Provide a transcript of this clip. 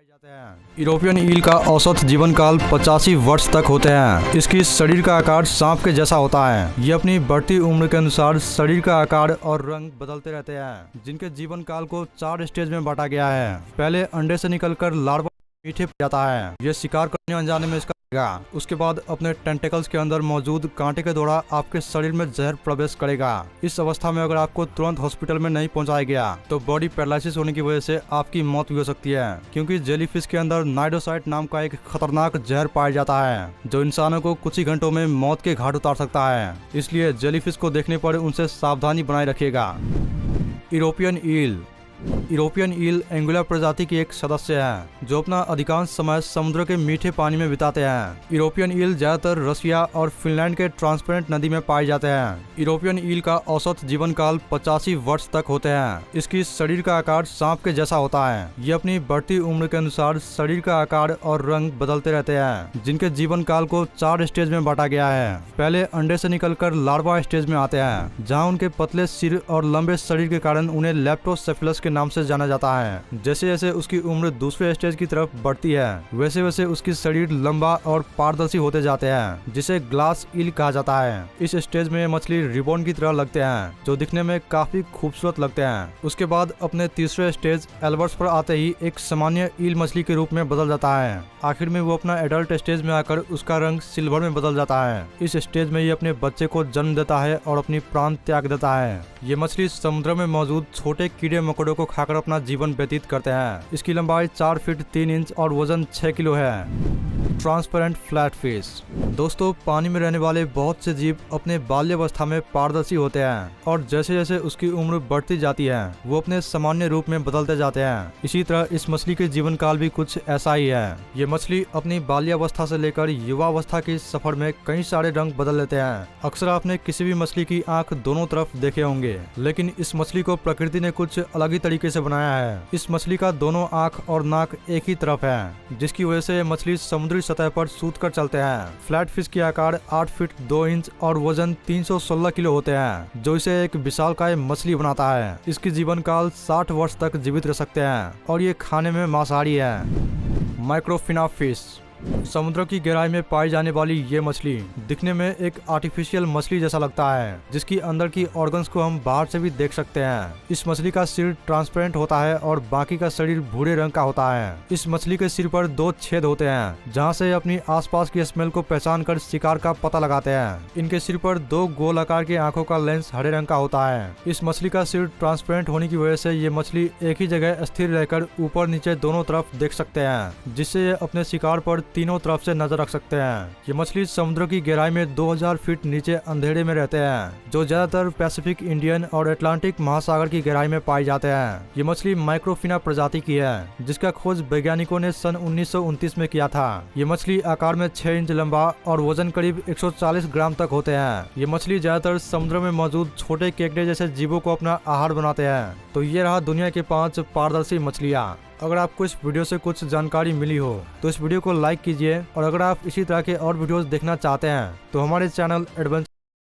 जाते हैं। यूरोपियन ईल का औसत जीवन काल 85 वर्ष तक होते हैं। इसकी शरीर का आकार सांप के जैसा होता है। ये अपनी बढ़ती उम्र के अनुसार शरीर का आकार और रंग बदलते रहते हैं, जिनके जीवन काल को 4 स्टेज में बांटा गया है। पहले अंडे से निकलकर लार्वा मीठे पड़ जाता है। ये शिकार करने अनजाने में इसका उसके बाद अपने टेंटेकल्स के अंदर मौजूद कांटे के द्वारा आपके शरीर में जहर प्रवेश करेगा। इस अवस्था में अगर आपको तुरंत हॉस्पिटल में नहीं पहुंचाया गया तो बॉडी पैरालिसिस होने की वजह से आपकी मौत भी हो सकती है, क्योंकि जेलीफिश के अंदर नाइडोसाइट नाम का एक खतरनाक जहर पाया जाता है जो इंसानों को कुछ ही घंटों में मौत के घाट उतार सकता है। इसलिए जेलीफिश को देखने पर उनसे सावधानी बनाए रखिएगा। यूरोपियन ईल। यूरोपियन ईल एंगुला प्रजाति की एक सदस्य है जो अपना अधिकांश समय समुद्र के मीठे पानी में बिताते हैं। यूरोपियन ईल ज्यादातर रशिया और फिनलैंड के ट्रांसपेरेंट नदी में पाए जाते हैं। यूरोपियन ईल का औसत जीवन काल 85 वर्ष तक होते हैं। इसकी शरीर का आकार सांप के जैसा होता है। ये अपनी बढ़ती उम्र के अनुसार शरीर का आकार और रंग बदलते रहते हैं, जिनके जीवन काल को 4 स्टेज में बांटा गया है। पहले अंडे से निकलकर लार्वा स्टेज में आते हैं, जहाँ उनके पतले सिर और लंबे शरीर के कारण उन्हें लेप्टोसेफेलस के नाम से जाना जाता है। जैसे जैसे उसकी उम्र दूसरे स्टेज की तरफ बढ़ती है, वैसे वैसे उसकी शरीर लंबा और पारदर्शी होते जाते हैं, जिसे ग्लास ईल कहा जाता है। इस स्टेज में मछली रिबन की तरह लगते हैं, जो दिखने में काफी खूबसूरत लगते हैं। उसके बाद अपने तीसरे स्टेज एल्बर्स पर आते ही एक सामान्य ईल मछली के रूप में बदल जाता है। आखिर में वो अपना एडल्ट स्टेज में आकर उसका रंग सिल्वर में बदल जाता है। इस स्टेज में ये अपने बच्चे को जन्म देता है और अपनी प्राण त्याग देता है। ये मछली समुद्र में मौजूद छोटे कीड़े मकोड़ों को खाकर अपना जीवन व्यतीत करते हैं। इसकी लंबाई 4 फीट 3 इंच और वजन 6 किलो है। Transparent flat fish. दोस्तों, पानी में रहने वाले बहुत से जीव अपने बाल्यावस्था में पारदर्शी होते हैं और जैसे जैसे उसकी उम्र बढ़ती जाती है वो अपने सामान्य रूप में बदलते जाते हैं। इसी तरह इस मछली के जीवन काल भी कुछ ऐसा ही है। ये मछली अपनी बाल्यावस्था से लेकर युवावस्था के सफर में कई सारे रंग बदल लेते हैं। अक्सर आपने किसी भी मछली की आंख दोनों तरफ देखे होंगे, लेकिन इस मछली को प्रकृति ने कुछ अलग ही तरीके से बनाया है। इस मछली का दोनों आंख और नाक एक ही तरफ है, जिसकी वजह से मछली समुद्री सतह पर सूत कर चलते हैं। फ्लैट फिश की आकार 8 फीट 2 इंच और वजन 316 किलो होते हैं, जो इसे एक विशालकाय मछली बनाता है। इसकी जीवन काल 60 वर्ष तक जीवित रह सकते हैं और ये खाने में मांसाहारी है। माइक्रोफिना फिश। समुद्र की गहराई में पाई जाने वाली ये मछली दिखने में एक आर्टिफिशियल मछली जैसा लगता है, जिसकी अंदर की ऑर्गन्स को हम बाहर से भी देख सकते हैं। इस मछली का सिर ट्रांसपेरेंट होता है और बाकी का शरीर भूरे रंग का होता है। इस मछली के सिर पर 2 छेद होते हैं, जहां से अपनी आसपास की स्मेल को पहचान कर शिकार का पता लगाते हैं। इनके सिर पर 2 गोल आकार की आंखों का लेंस हरे रंग का होता है। इस मछली का सिर ट्रांसपेरेंट होने की वजह से ये मछली एक ही जगह स्थिर रहकर ऊपर नीचे दोनों तरफ देख सकते हैं, जिससे ये अपने शिकार पर तीनों तरफ से नजर रख सकते हैं। ये मछली समुद्र की गहराई में 2000 फीट नीचे अंधेरे में रहते हैं, जो ज्यादातर पैसिफिक, इंडियन और अटलांटिक महासागर की गहराई में पाए जाते हैं। ये मछली माइक्रोफिना प्रजाति की है, जिसका खोज वैज्ञानिकों ने सन 1929 में किया था। ये मछली आकार में 6 इंच लंबा और वजन करीब 140 ग्राम तक होते हैं। ये मछली ज्यादातर समुद्र में मौजूद छोटे केकड़े जैसे जीवों को अपना आहार बनाते हैं। तो ये रहा दुनिया के 5 पारदर्शी मछलियाँ। अगर आपको इस वीडियो से कुछ जानकारी मिली हो तो इस वीडियो को लाइक कीजिए, और अगर आप इसी तरह के और वीडियोस देखना चाहते हैं तो हमारे चैनल एडवेंचर